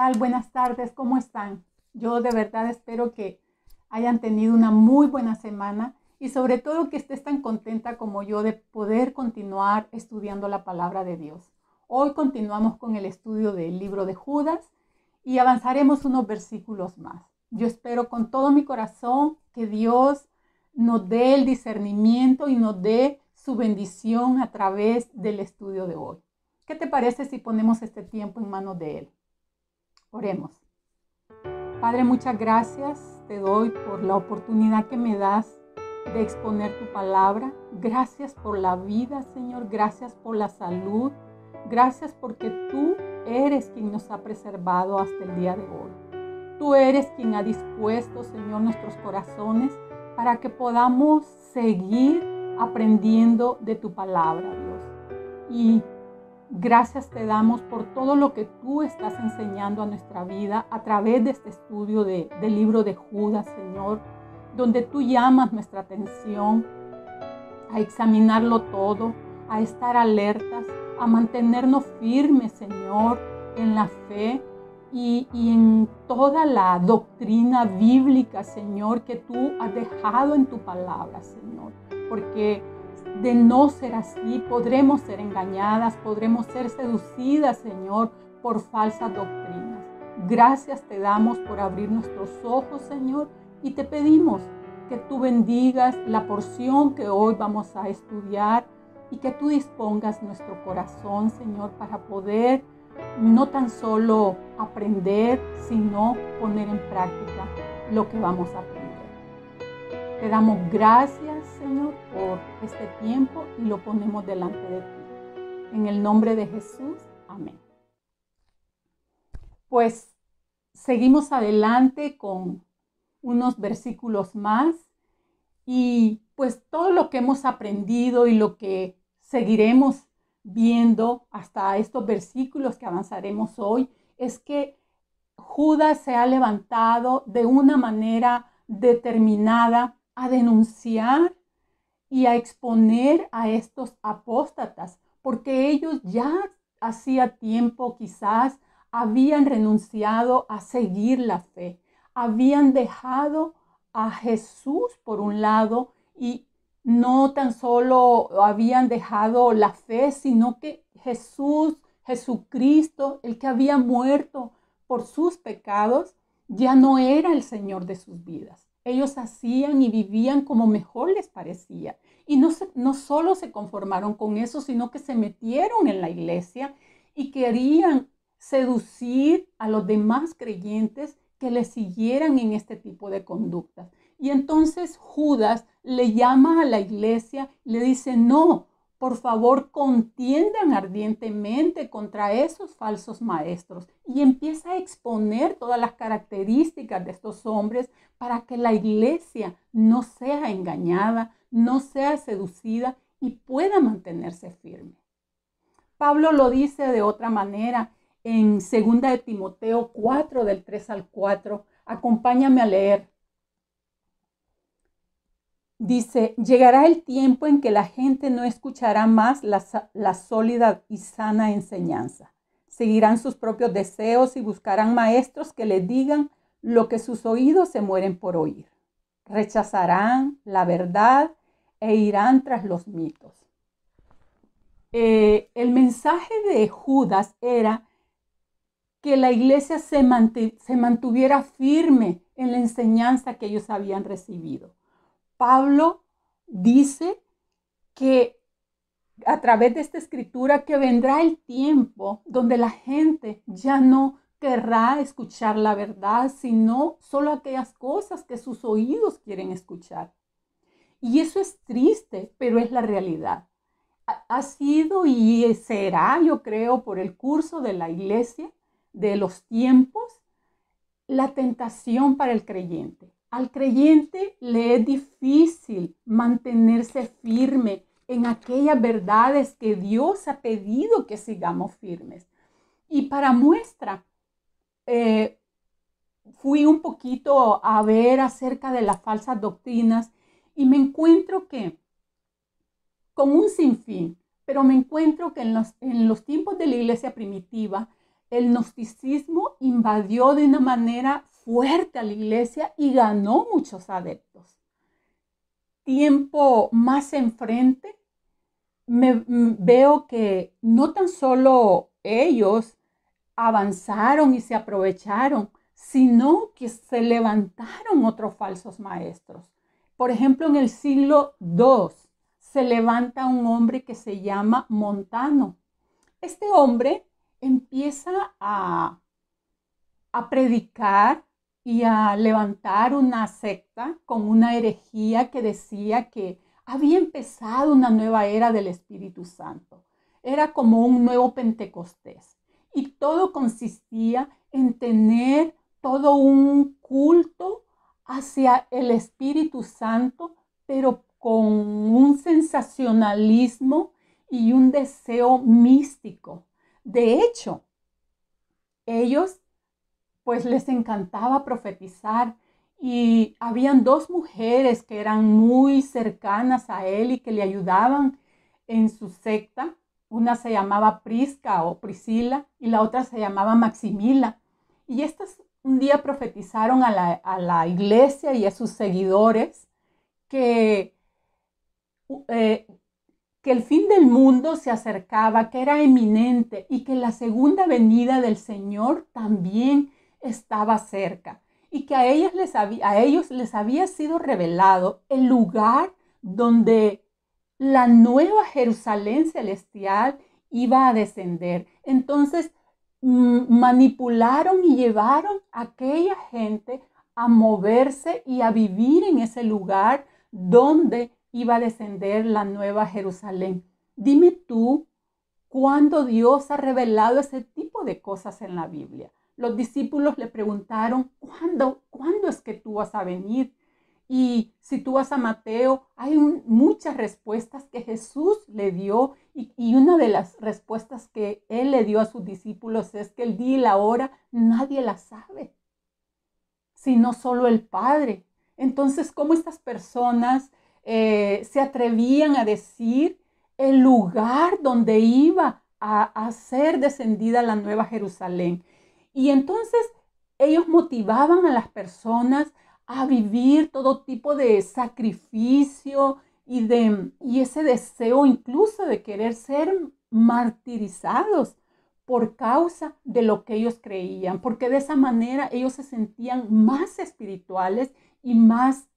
tal? Buenas tardes, ¿cómo están? Yo de verdad espero que hayan tenido una muy buena semana y sobre todo que estés tan contenta como yo de poder continuar estudiando la palabra de Dios. Hoy continuamos con el estudio del libro de Judas y avanzaremos unos versículos más. Yo espero con todo mi corazón que Dios nos dé el discernimiento y nos dé su bendición a través del estudio de hoy. ¿Qué te parece si ponemos este tiempo en manos de Él? Oremos. Padre, muchas gracias te doy por la oportunidad que me das de exponer tu palabra. Gracias por la vida, Señor. Gracias por la salud. Gracias porque tú eres quien nos ha preservado hasta el día de hoy. Tú eres quien ha dispuesto, Señor, nuestros corazones para que podamos seguir aprendiendo de tu palabra, Dios. Y gracias te damos por todo lo que tú estás enseñando a nuestra vida a través de este estudio del libro de Judas, Señor, donde tú llamas nuestra atención a examinarlo todo, a estar alertas, a mantenernos firmes, Señor, en la fe y en toda la doctrina bíblica, Señor, que tú has dejado en tu palabra, Señor, porque de no ser así, podremos ser engañadas, podremos ser seducidas, Señor, por falsas doctrinas. Gracias te damos por abrir nuestros ojos, Señor, y te pedimos que tú bendigas la porción que hoy vamos a estudiar y que tú dispongas nuestro corazón, Señor, para poder no tan solo aprender, sino poner en práctica lo que vamos a aprender. Te damos gracias, Señor, por este tiempo y lo ponemos delante de ti. En el nombre de Jesús, amén. Pues seguimos adelante con unos versículos más y pues todo lo que hemos aprendido y lo que seguiremos viendo hasta estos versículos que avanzaremos hoy es que Judas se ha levantado de una manera determinada a denunciar y a exponer a estos apóstatas, porque ellos ya hacía tiempo quizás habían renunciado a seguir la fe, habían dejado a Jesús por un lado y no tan solo habían dejado la fe, sino que Jesucristo, el que había muerto por sus pecados, ya no era el Señor de sus vidas. Ellos hacían y vivían como mejor les parecía. Y no solo se conformaron con eso, sino que se metieron en la iglesia y querían seducir a los demás creyentes que le siguieran en este tipo de conductas. Y entonces Judas le llama a la iglesia, le dice, no, por favor, contiendan ardientemente contra esos falsos maestros. Y empieza a exponer todas las características de estos hombres para que la iglesia no sea engañada, no sea seducida y pueda mantenerse firme. Pablo lo dice de otra manera en 2 de Timoteo 4, del 3 al 4. Acompáñame a leer. Dice, llegará el tiempo en que la gente no escuchará más la sólida y sana enseñanza. Seguirán sus propios deseos y buscarán maestros que les digan lo que sus oídos se mueren por oír. Rechazarán la verdad e irán tras los mitos. El mensaje de Judas era que la iglesia se mantuviera firme en la enseñanza que ellos habían recibido. Pablo dice que a través de esta escritura que vendrá el tiempo donde la gente ya no querrá escuchar la verdad, sino solo aquellas cosas que sus oídos quieren escuchar. Y eso es triste, pero es la realidad. Ha sido y será, yo creo, por el curso de la iglesia, de los tiempos, la tentación para el creyente. Al creyente le es difícil mantenerse firme en aquellas verdades que Dios ha pedido que sigamos firmes. Y para muestra, fui un poquito a ver acerca de las falsas doctrinas y me encuentro que, con un sinfín, pero me encuentro que en los tiempos de la iglesia primitiva, el gnosticismo invadió de una manera fuerte a la iglesia y ganó muchos adeptos. Tiempo más enfrente, veo que no tan solo ellos avanzaron y se aprovecharon, sino que se levantaron otros falsos maestros. Por ejemplo, en el siglo II se levanta un hombre que se llama Montano. Este hombre empieza a predicar y a levantar una secta con una herejía que decía que había empezado una nueva era del Espíritu Santo. Era como un nuevo Pentecostés. Y todo consistía en tener todo un culto hacia el Espíritu Santo, pero con un sensacionalismo y un deseo místico. De hecho, ellos pues les encantaba profetizar y habían dos mujeres que eran muy cercanas a él y que le ayudaban en su secta. Una se llamaba Prisca o Priscila y la otra se llamaba Maximila. Y estas un día profetizaron a la iglesia y a sus seguidores que el fin del mundo se acercaba, que era eminente y que la segunda venida del Señor también estaba cerca y que a ellos les había sido revelado el lugar donde la nueva Jerusalén celestial iba a descender. Entonces manipularon y llevaron a aquella gente a moverse y a vivir en ese lugar donde iba a descender la nueva Jerusalén. Dime tú, ¿cuándo Dios ha revelado ese tipo de cosas en la Biblia? Los discípulos le preguntaron, ¿cuándo es que tú vas a venir? Y si tú vas a Mateo, hay muchas respuestas que Jesús le dio y una de las respuestas que él le dio a sus discípulos es que el día y la hora nadie la sabe, sino solo el Padre. Entonces, ¿cómo estas personas se atrevían a decir el lugar donde iba a ser descendida la nueva Jerusalén? Y entonces ellos motivaban a las personas a vivir todo tipo de sacrificio y ese deseo incluso de querer ser martirizados por causa de lo que ellos creían, porque de esa manera ellos se sentían más espirituales y más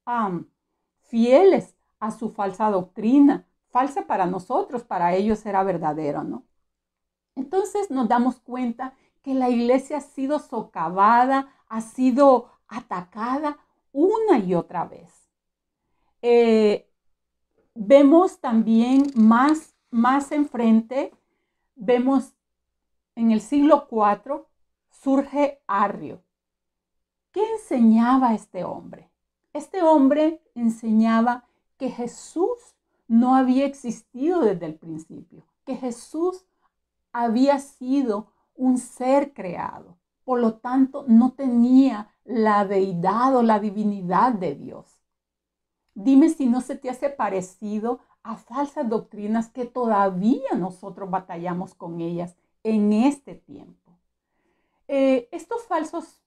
fieles a su falsa doctrina. Falsa para nosotros, para ellos era verdadero, ¿no? Entonces nos damos cuenta que la iglesia ha sido socavada, ha sido atacada una y otra vez. Vemos también más enfrente, vemos en el siglo IV, surge Arrio. ¿Qué enseñaba este hombre? Este hombre enseñaba que Jesús no había existido desde el principio, que Jesús había sido un ser creado. Por lo tanto, no tenía la deidad o la divinidad de Dios. Dime si no se te hace parecido a falsas doctrinas que todavía nosotros batallamos con ellas en este tiempo. Estos falsos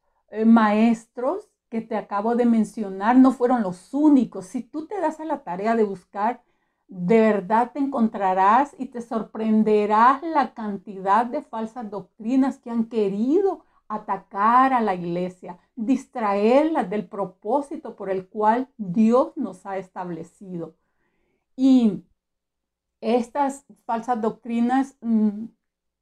maestros que te acabo de mencionar no fueron los únicos. Si tú te das a la tarea de buscar, de verdad te encontrarás y te sorprenderás la cantidad de falsas doctrinas que han querido atacar a la iglesia, distraerla del propósito por el cual Dios nos ha establecido. Y estas falsas doctrinas,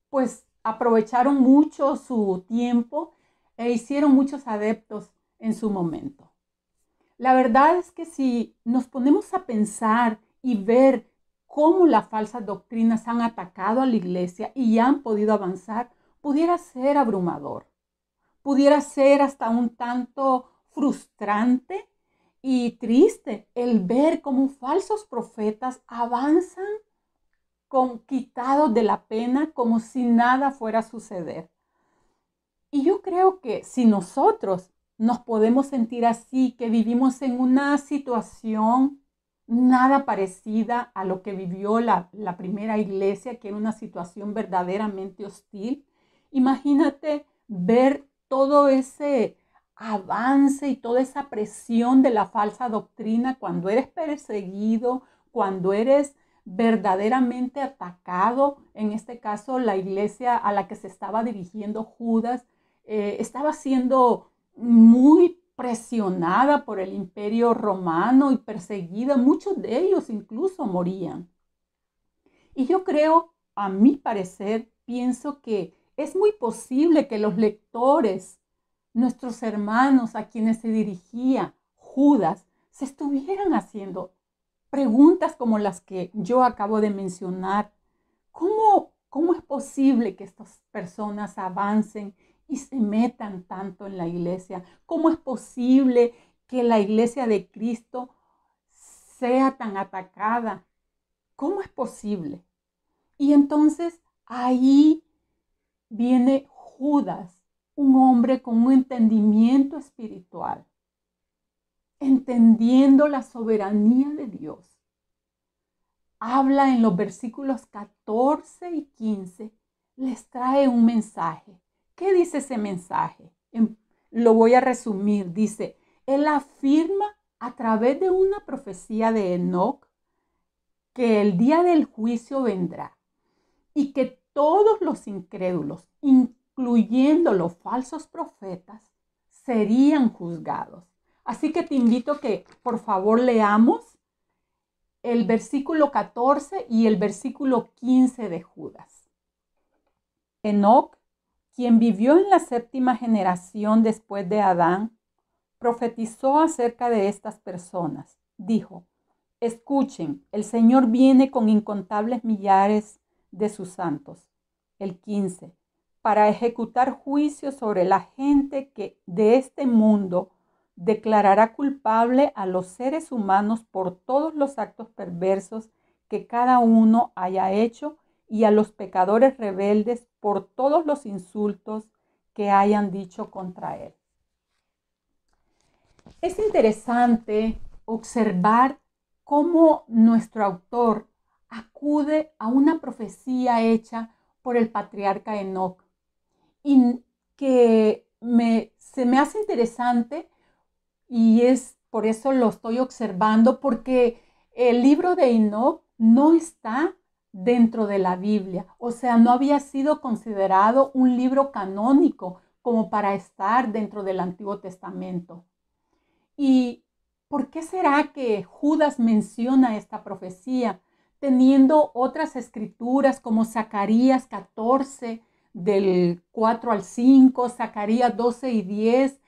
pues aprovecharon mucho su tiempo e hicieron muchos adeptos en su momento. La verdad es que si nos ponemos a pensar y ver cómo las falsas doctrinas han atacado a la iglesia y han podido avanzar, pudiera ser abrumador, pudiera ser hasta un tanto frustrante y triste el ver cómo falsos profetas avanzan quitados de la pena como si nada fuera a suceder. Y yo creo que si nosotros nos podemos sentir así, que vivimos en una situación nada parecida a lo que vivió la primera iglesia, que era una situación verdaderamente hostil, Imagínate ver todo ese avance y toda esa presión de la falsa doctrina cuando eres perseguido, cuando eres verdaderamente atacado. En este caso, la iglesia a la que se estaba dirigiendo Judas estaba siendo muy presionada por el imperio romano y perseguida. Muchos de ellos incluso morían. Y yo creo, a mi parecer, pienso que es muy posible que los lectores, nuestros hermanos a quienes se dirigía Judas, se estuvieran haciendo preguntas como las que yo acabo de mencionar. ¿Cómo es posible que estas personas avancen y se metan tanto en la iglesia? ¿Cómo es posible que la iglesia de Cristo sea tan atacada? ¿Cómo es posible? Y entonces ahí viene Judas, un hombre con un entendimiento espiritual, entendiendo la soberanía de Dios. Habla en los versículos 14 y 15, les trae un mensaje. ¿Qué dice ese mensaje? Lo voy a resumir. Dice, él afirma a través de una profecía de Enoc que el día del juicio vendrá y que todos los incrédulos, incluyendo los falsos profetas, serían juzgados. Así que te invito a que por favor leamos el versículo 14 y el versículo 15 de Judas. Enoc, quien vivió en la 7ª generación después de Adán, profetizó acerca de estas personas. Dijo, escuchen, el Señor viene con incontables millares de sus santos. El 15, para ejecutar juicio sobre la gente que de este mundo declarará culpable a los seres humanos por todos los actos perversos que cada uno haya hecho y a los pecadores rebeldes por todos los insultos que hayan dicho contra él. Es interesante observar cómo nuestro autor acude a una profecía hecha por el patriarca Enoc y que se me hace interesante y es por eso lo estoy observando, porque el libro de Enoc no está dentro de la Biblia, o sea, no había sido considerado un libro canónico como para estar dentro del Antiguo Testamento. ¿Y por qué será que Judas menciona esta profecía, teniendo otras escrituras como Zacarías 14, del 4 al 5, Zacarías 12 y 10,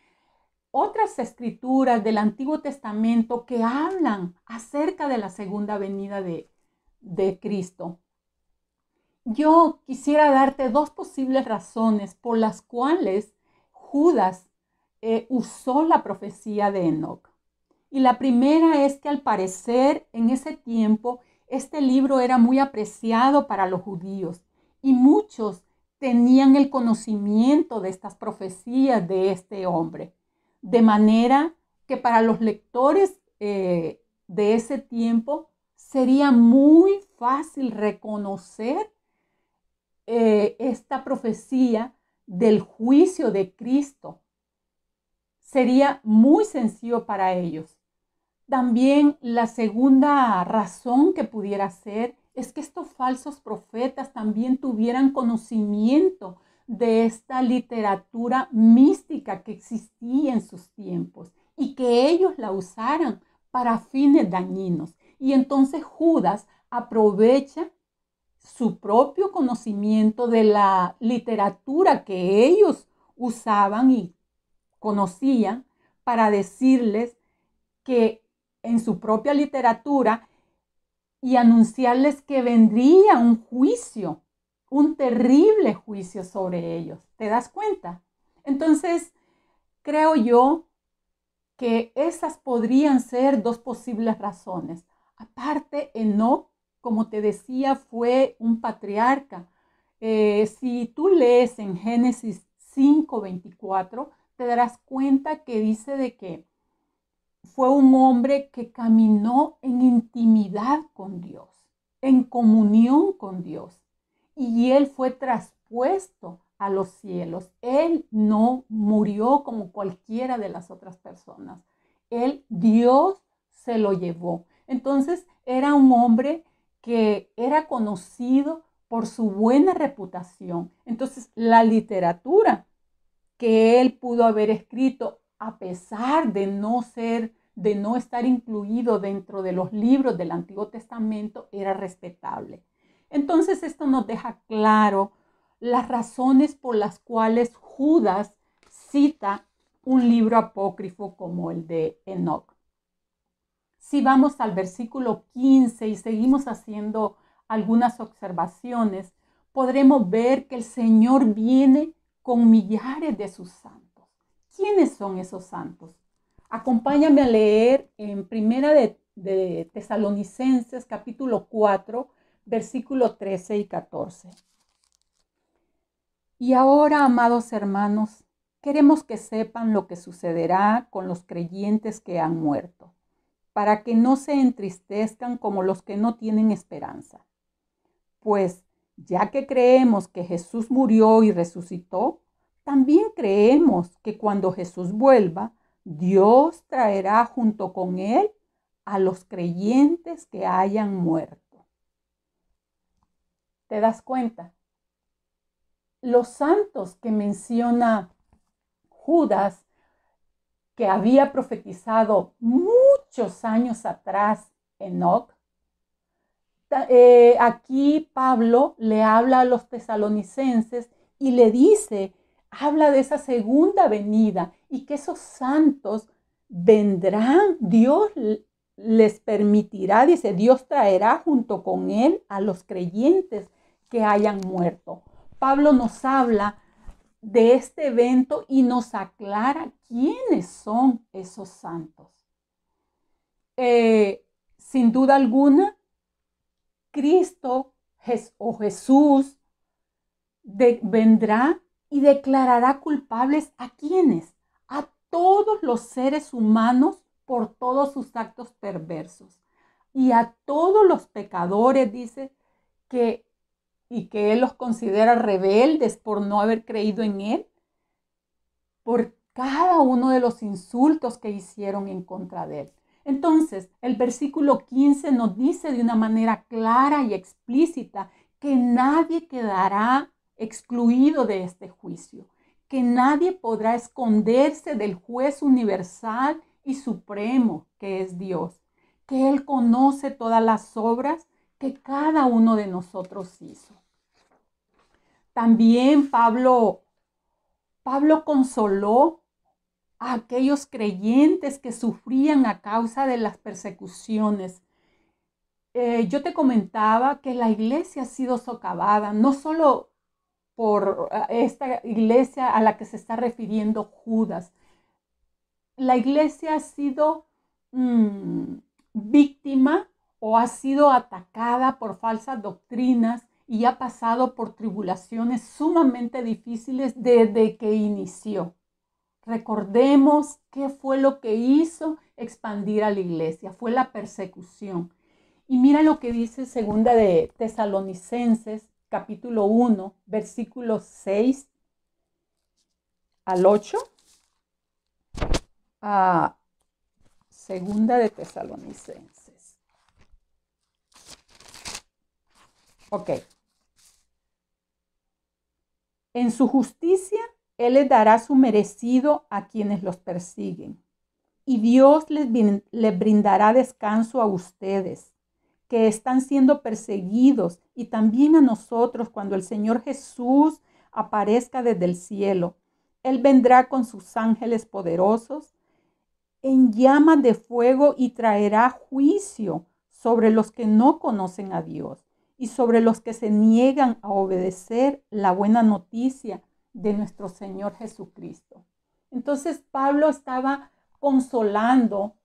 otras escrituras del Antiguo Testamento que hablan acerca de la segunda venida de Cristo? Yo quisiera darte dos posibles razones por las cuales Judas usó la profecía de Enoc. Y la primera es que al parecer en ese tiempo este libro era muy apreciado para los judíos y muchos tenían el conocimiento de estas profecías de este hombre. De manera que para los lectores de ese tiempo sería muy fácil reconocer esta profecía del juicio de Cristo. Sería muy sencillo para ellos. También la segunda razón que pudiera ser es que estos falsos profetas también tuvieran conocimiento de esta literatura mística que existía en sus tiempos y que ellos la usaran para fines dañinos. Y entonces Judas aprovecha su propio conocimiento de la literatura que ellos usaban y conocían para decirles que en su propia literatura y anunciarles que vendría un juicio, un terrible juicio sobre ellos. ¿Te das cuenta? Entonces, creo yo que esas podrían ser dos posibles razones. Aparte, Enoc, como te decía, fue un patriarca. Si tú lees en Génesis 5:24, te darás cuenta que dice de que fue un hombre que caminó en intimidad con Dios, en comunión con Dios. Y él fue traspuesto a los cielos. Él no murió como cualquiera de las otras personas. Dios se lo llevó. Entonces era un hombre que era conocido por su buena reputación. Entonces la literatura que él pudo haber escrito, a pesar de no estar incluido dentro de los libros del Antiguo Testamento, era respetable. Entonces esto nos deja claro las razones por las cuales Judas cita un libro apócrifo como el de Enoc. Si vamos al versículo 15 y seguimos haciendo algunas observaciones, podremos ver que el Señor viene con millares de sus santos. ¿Quiénes son esos santos? Acompáñame a leer en Primera de Tesalonicenses, capítulo 4, versículo 13 y 14. Y ahora, amados hermanos, queremos que sepan lo que sucederá con los creyentes que han muerto, para que no se entristezcan como los que no tienen esperanza. Pues ya que creemos que Jesús murió y resucitó, también creemos que cuando Jesús vuelva, Dios traerá junto con él a los creyentes que hayan muerto. ¿Te das cuenta? Los santos que menciona Judas, que había profetizado muchos años atrás Enoc, aquí Pablo le habla a los tesalonicenses y le dice, habla de esa segunda venida y que esos santos vendrán, Dios les permitirá, dice, Dios traerá junto con él a los creyentes que hayan muerto. Pablo nos habla de este evento y nos aclara quiénes son esos santos. Sin duda alguna, Cristo o Jesús vendrá y declarará culpables ¿a quiénes? A todos los seres humanos por todos sus actos perversos. Y a todos los pecadores, dice, que Él los considera rebeldes por no haber creído en Él, por cada uno de los insultos que hicieron en contra de Él. Entonces, el versículo 15 nos dice de una manera clara y explícita que nadie quedará excluido de este juicio, que nadie podrá esconderse del juez universal y supremo que es Dios, que Él conoce todas las obras que cada uno de nosotros hizo. También Pablo consoló a aquellos creyentes que sufrían a causa de las persecuciones. Yo te comentaba que la iglesia ha sido socavada, no solo por esta iglesia a la que se está refiriendo Judas. La iglesia ha sido víctima o ha sido atacada por falsas doctrinas y ha pasado por tribulaciones sumamente difíciles desde que inició. Recordemos qué fue lo que hizo expandir a la iglesia, fue la persecución. Y mira lo que dice segunda de Tesalonicenses, capítulo 1, versículos 6 al 8. Segunda de Tesalonicenses. Ok. En su justicia, Él les dará su merecido a quienes los persiguen. Y Dios les brindará descanso a ustedes, que están siendo perseguidos, y también a nosotros cuando el Señor Jesús aparezca desde el cielo. Él vendrá con sus ángeles poderosos en llamas de fuego y traerá juicio sobre los que no conocen a Dios y sobre los que se niegan a obedecer la buena noticia de nuestro Señor Jesucristo. Entonces Pablo estaba consolando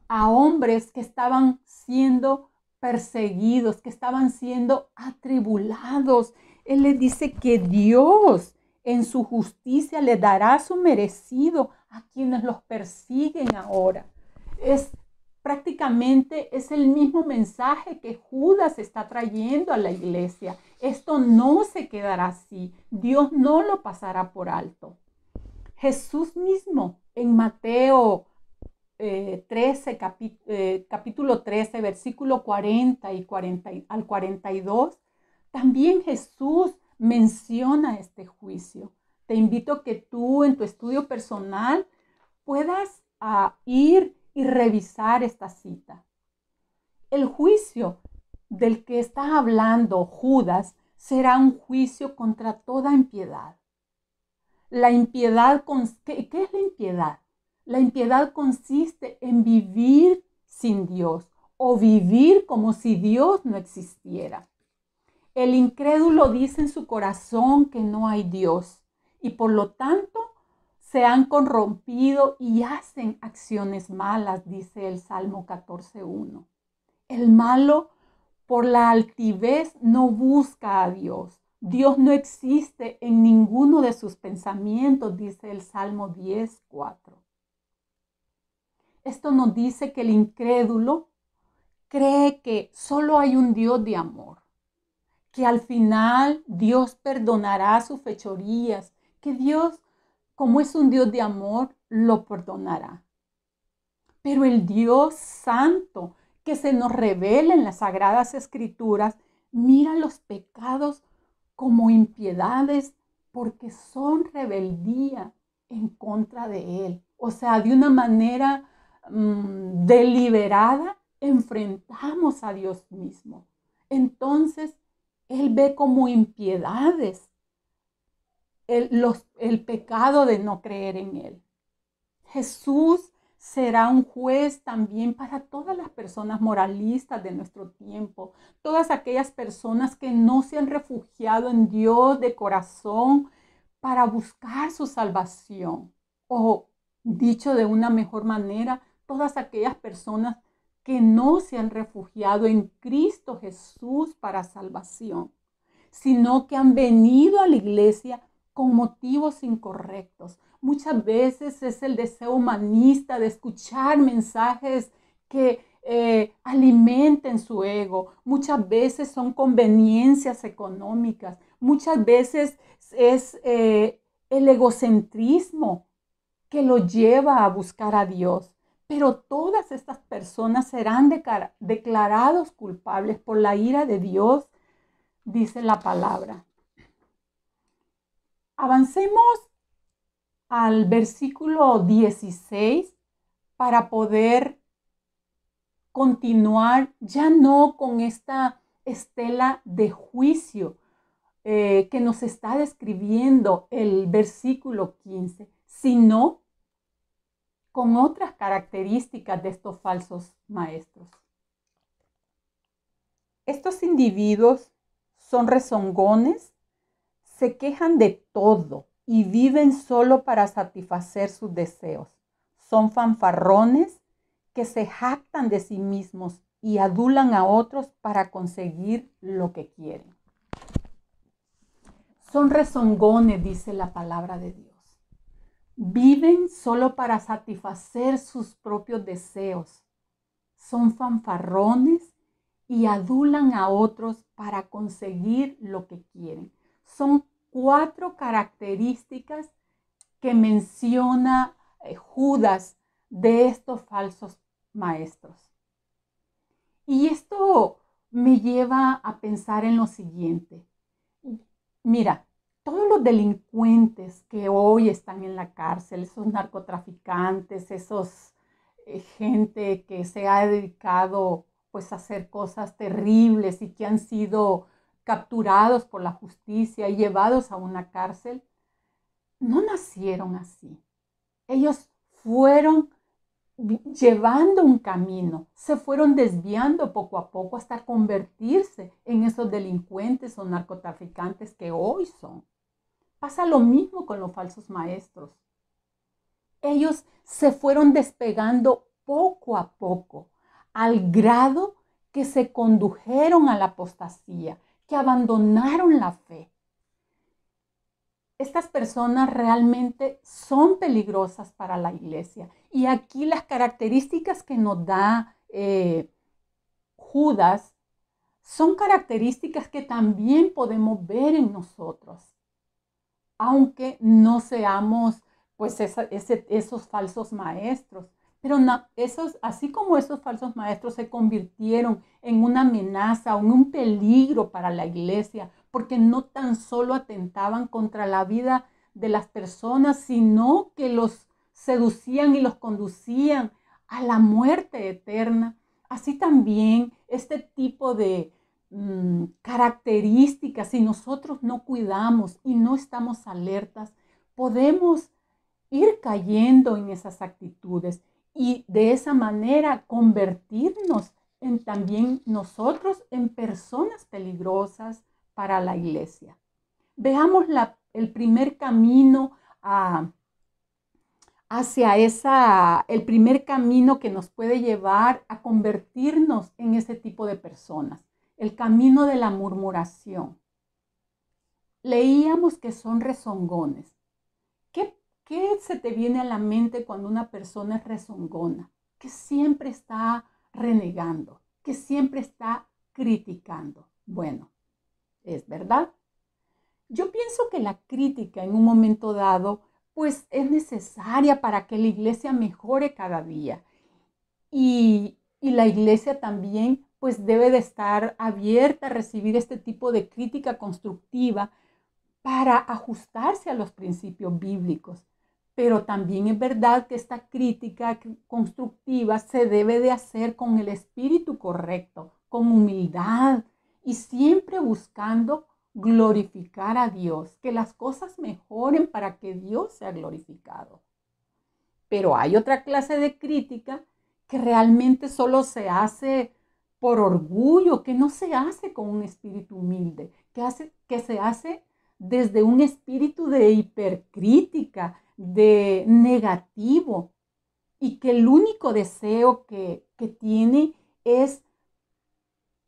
a hombres que estaban siendo perseguidos, que estaban siendo atribulados. Él les dice que Dios en su justicia le dará su merecido a quienes los persiguen ahora. Es prácticamente es el mismo mensaje que Judas está trayendo a la iglesia. Esto no se quedará así. Dios no lo pasará por alto. Jesús mismo en Mateo 13, capítulo 13, versículo 40 al 42, también Jesús menciona este juicio. Te invito a que tú en tu estudio personal puedas ir y revisar esta cita. El juicio del que está hablando Judas será un juicio contra toda impiedad. La impiedad, ¿qué es la impiedad? La impiedad consiste en vivir sin Dios o vivir como si Dios no existiera. El incrédulo dice en su corazón que no hay Dios y por lo tanto se han corrompido y hacen acciones malas, dice el Salmo 14:1. El malo por la altivez no busca a Dios. Dios no existe en ninguno de sus pensamientos, dice el Salmo 10:4. Esto nos dice que el incrédulo cree que solo hay un Dios de amor, que al final Dios perdonará sus fechorías, que Dios, como es un Dios de amor, lo perdonará. Pero el Dios santo que se nos revela en las Sagradas Escrituras mira los pecados como impiedades porque son rebeldía en contra de Él. O sea, de una manera deliberada enfrentamos a Dios mismo. Entonces, Él ve como impiedades el pecado de no creer en Él. Jesús será un juez también para todas las personas moralistas de nuestro tiempo, todas aquellas personas que no se han refugiado en Dios de corazón para buscar su salvación. O dicho de una mejor manera, todas aquellas personas que no se han refugiado en Cristo Jesús para salvación, sino que han venido a la iglesia con motivos incorrectos. Muchas veces es el deseo humanista de escuchar mensajes que alimenten su ego. Muchas veces son conveniencias económicas. Muchas veces es el egocentrismo que lo lleva a buscar a Dios. Pero todas estas personas serán declarados culpables por la ira de Dios, dice la palabra. Avancemos al versículo 16 para poder continuar ya no con esta estela de juicio que nos está describiendo el versículo 15, sino con otras características de estos falsos maestros. Estos individuos son rezongones, se quejan de todo y viven solo para satisfacer sus deseos. Son fanfarrones que se jactan de sí mismos y adulan a otros para conseguir lo que quieren. Son rezongones, dice la palabra de Dios. Viven solo para satisfacer sus propios deseos. Son fanfarrones y adulan a otros para conseguir lo que quieren. Son 4 características que menciona Judas de estos falsos maestros. Y esto me lleva a pensar en lo siguiente. Mira, todos los delincuentes que hoy están en la cárcel, esos narcotraficantes, esos gente que se ha dedicado pues a hacer cosas terribles y que han sido capturados por la justicia y llevados a una cárcel, no nacieron así. Ellos fueron llevando un camino, se fueron desviando poco a poco hasta convertirse en esos delincuentes o narcotraficantes que hoy son. Pasa lo mismo con los falsos maestros. Ellos se fueron despegando poco a poco, al grado que se condujeron a la apostasía, que abandonaron la fe. estas personas realmente son peligrosas para la iglesia. Y aquí las características que nos da Judas son características que también podemos ver en nosotros, aunque no seamos pues esos falsos maestros. Pero así como esos falsos maestros se convirtieron en una amenaza o en un peligro para la iglesia, porque no tan solo atentaban contra la vida de las personas, sino que los seducían y los conducían a la muerte eterna. Así también este tipo de características, si nosotros no cuidamos y no estamos alertas, podemos ir cayendo en esas actitudes y de esa manera convertirnos en también nosotros en personas peligrosas para la iglesia. Veamos el primer camino el primer camino que nos puede llevar a convertirnos en ese tipo de personas, el camino de la murmuración. Leíamos que son rezongones. ¿Qué se te viene a la mente cuando una persona es rezongona? Que siempre está renegando, que siempre está criticando. Bueno, es verdad. Yo pienso que la crítica en un momento dado, pues es necesaria para que la iglesia mejore cada día. Y la iglesia también, pues debe de estar abierta a recibir este tipo de crítica constructiva para ajustarse a los principios bíblicos. Pero también es verdad que esta crítica constructiva se debe de hacer con el espíritu correcto, con humildad y siempre buscando glorificar a Dios, que las cosas mejoren para que Dios sea glorificado. Pero hay otra clase de crítica que realmente solo se hace por orgullo, que no se hace con un espíritu humilde, que se hace desde un espíritu de hipercrítica, de negativo, y que el único deseo que tiene es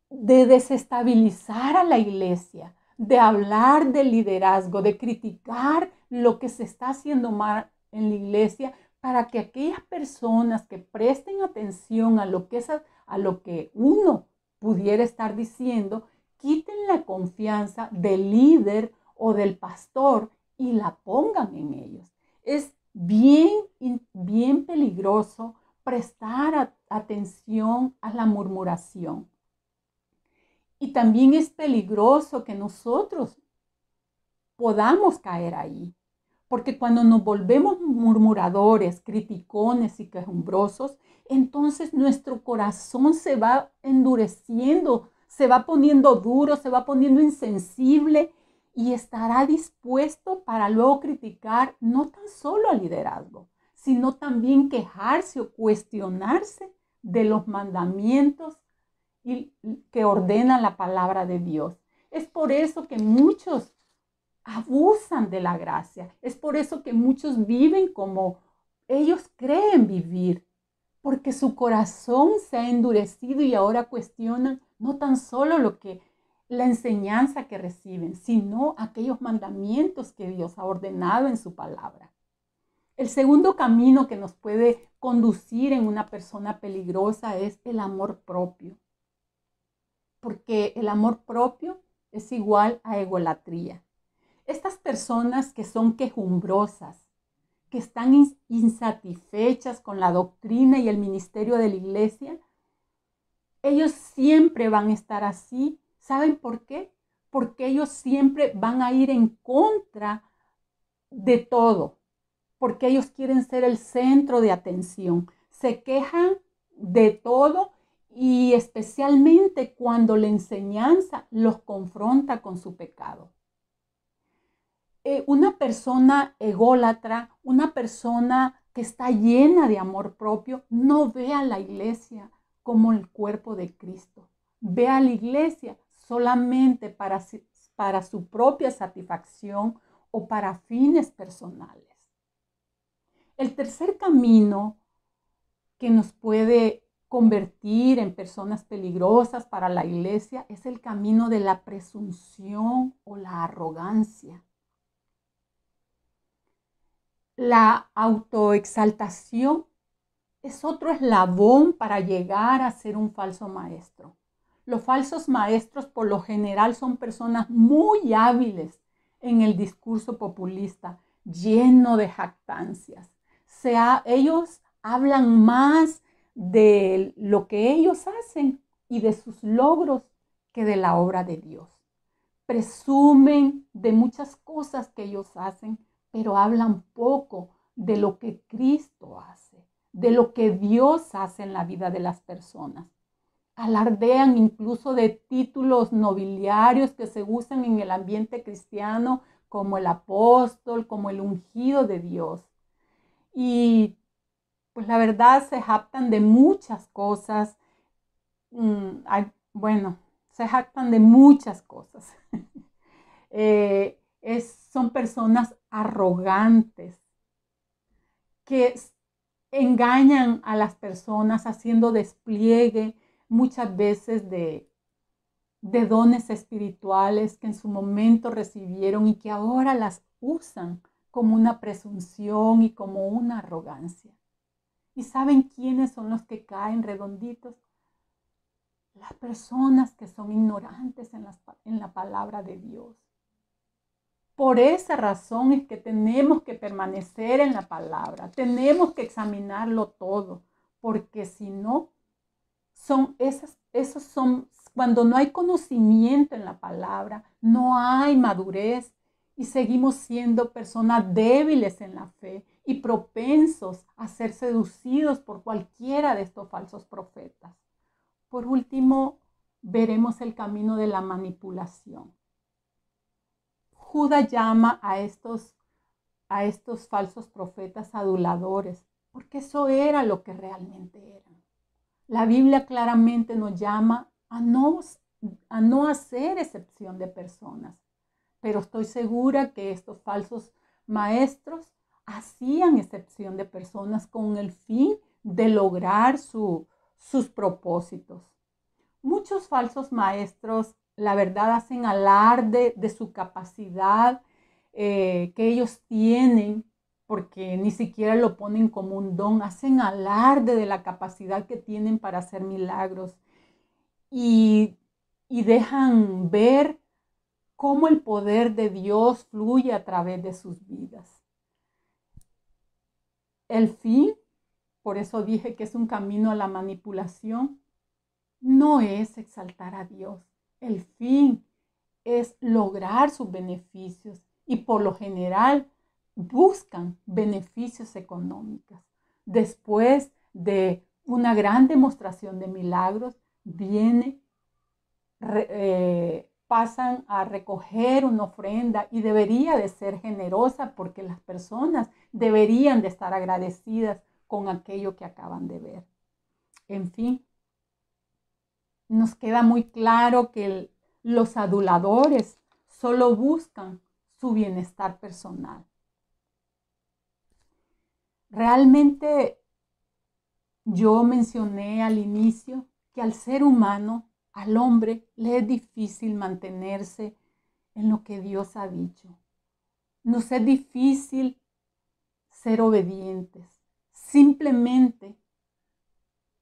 de desestabilizar a la iglesia, de hablar del liderazgo, de criticar lo que se está haciendo mal en la iglesia, para que aquellas personas que presten atención a lo que uno pudiera estar diciendo, quiten la confianza del líder o del pastor y la pongan en ellos. Es bien peligroso prestar atención a la murmuración. Y también es peligroso que nosotros podamos caer ahí. Porque cuando nos volvemos murmuradores, criticones y quejumbrosos, entonces nuestro corazón se va endureciendo, se va poniendo duro, se va poniendo insensible y estará dispuesto para luego criticar no tan solo al liderazgo, sino también quejarse o cuestionarse de los mandamientos que ordena la palabra de Dios. Es por eso que muchos abusan de la gracia. Es por eso que muchos viven como ellos creen vivir, porque su corazón se ha endurecido y ahora cuestionan no tan solo la enseñanza que reciben, sino aquellos mandamientos que Dios ha ordenado en su palabra. El segundo camino que nos puede conducir en una persona peligrosa es el amor propio, porque el amor propio es igual a egolatría. Estas personas que son quejumbrosas, que están insatisfechas con la doctrina y el ministerio de la iglesia, ellos siempre van a estar así. ¿Saben por qué? Porque ellos siempre van a ir en contra de todo, porque ellos quieren ser el centro de atención. Se quejan de todo y especialmente cuando la enseñanza los confronta con su pecado. Una persona ególatra, una persona que está llena de amor propio, no ve a la iglesia como el cuerpo de Cristo. Ve a la iglesia solamente para su propia satisfacción o para fines personales. El tercer camino que nos puede convertir en personas peligrosas para la iglesia es el camino de la presunción o la arrogancia. La autoexaltación es otro eslabón para llegar a ser un falso maestro. Los falsos maestros por lo general son personas muy hábiles en el discurso populista, lleno de jactancias. Ellos hablan más de lo que ellos hacen y de sus logros que de la obra de Dios. Presumen de muchas cosas que ellos hacen, pero hablan poco de lo que Cristo hace, de lo que Dios hace en la vida de las personas. Alardean incluso de títulos nobiliarios que se usan en el ambiente cristiano, como el apóstol, como el ungido de Dios. Y pues la verdad se jactan de muchas cosas. Se jactan de muchas cosas. Son personas arrogantes que engañan a las personas haciendo despliegue muchas veces de dones espirituales que en su momento recibieron y que ahora las usan como una presunción y como una arrogancia. ¿Y saben quiénes son los que caen redonditos? Las personas que son ignorantes en la palabra de Dios. Por esa razón es que tenemos que permanecer en la palabra, tenemos que examinarlo todo, porque si no, cuando no hay conocimiento en la palabra, no hay madurez y seguimos siendo personas débiles en la fe y propensos a ser seducidos por cualquiera de estos falsos profetas. Por último, veremos el camino de la manipulación. Judas llama a estos falsos profetas aduladores, porque eso era lo que realmente eran. La Biblia claramente nos llama a no hacer excepción de personas, pero estoy segura que estos falsos maestros hacían excepción de personas con el fin de lograr sus propósitos. Muchos falsos maestros, la verdad, hacen alarde de su capacidad que ellos tienen, porque ni siquiera lo ponen como un don, hacen alarde de la capacidad que tienen para hacer milagros y dejan ver cómo el poder de Dios fluye a través de sus vidas. El fin, por eso dije que es un camino a la manipulación, no es exaltar a Dios. El fin es lograr sus beneficios y por lo general buscan beneficios económicos. Después de una gran demostración de milagros, pasan a recoger una ofrenda y debería de ser generosa porque las personas deberían de estar agradecidas con aquello que acaban de ver. En fin, nos queda muy claro que los aduladores solo buscan su bienestar personal. Realmente yo mencioné al inicio que al ser humano, al hombre, le es difícil mantenerse en lo que Dios ha dicho. Nos es difícil ser obedientes, simplemente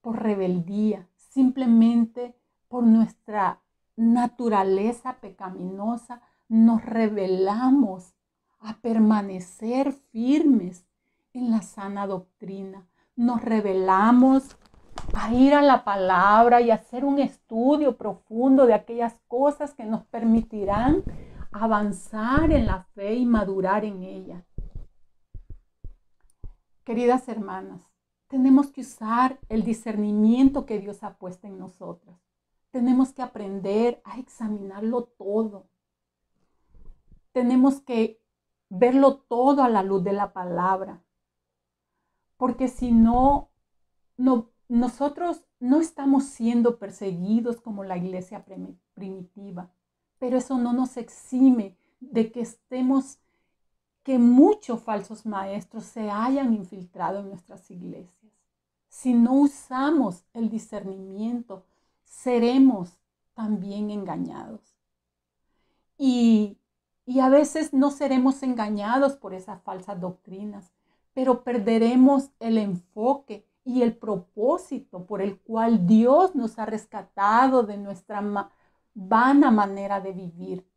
por rebeldía, simplemente por nuestra naturaleza pecaminosa, nos rebelamos a permanecer firmes en la sana doctrina. Nos rebelamos a ir a la palabra y hacer un estudio profundo de aquellas cosas que nos permitirán avanzar en la fe y madurar en ella. Queridas hermanas, tenemos que usar el discernimiento que Dios ha puesto en nosotras. Tenemos que aprender a examinarlo todo. Tenemos que verlo todo a la luz de la palabra. Porque si no, nosotros no estamos siendo perseguidos como la iglesia primitiva. Pero eso no nos exime de que muchos falsos maestros se hayan infiltrado en nuestras iglesias. Si no usamos el discernimiento, seremos también engañados. Y a veces no seremos engañados por esas falsas doctrinas, pero perderemos el enfoque y el propósito por el cual Dios nos ha rescatado de nuestra vana manera de vivir,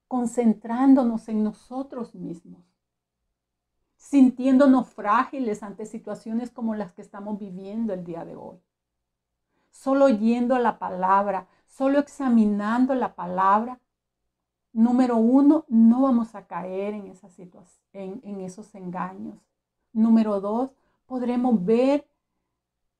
concentrándonos en nosotros mismos, sintiéndonos frágiles ante situaciones como las que estamos viviendo el día de hoy. Solo oyendo la palabra, solo examinando la palabra, número uno, no vamos a caer en esa situación, en esos engaños. Número dos, podremos ver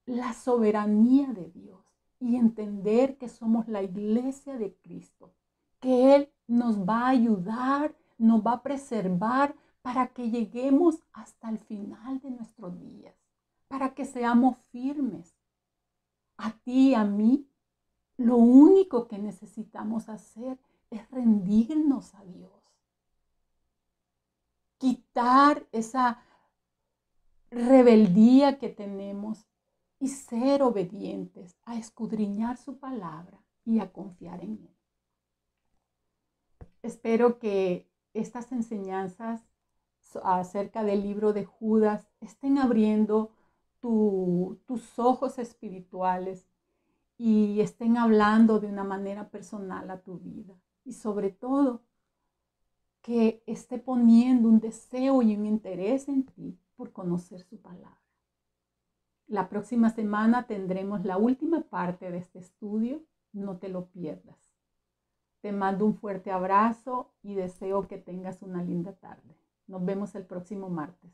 la soberanía de Dios y entender que somos la iglesia de Cristo, que Él nos va a ayudar, nos va a preservar para que lleguemos hasta el final de nuestros días, para que seamos firmes. A ti y a mí, lo único que necesitamos hacer es rendirnos a Dios. Quitar esa rebeldía que tenemos y ser obedientes a escudriñar su palabra y a confiar en Él. Espero que estas enseñanzas acerca del libro de Judas estén abriendo tus ojos espirituales y estén hablando de una manera personal a tu vida. Y sobre todo, que esté poniendo un deseo y un interés en ti por conocer su palabra. La próxima semana tendremos la última parte de este estudio. No te lo pierdas. Te mando un fuerte abrazo y deseo que tengas una linda tarde. Nos vemos el próximo martes.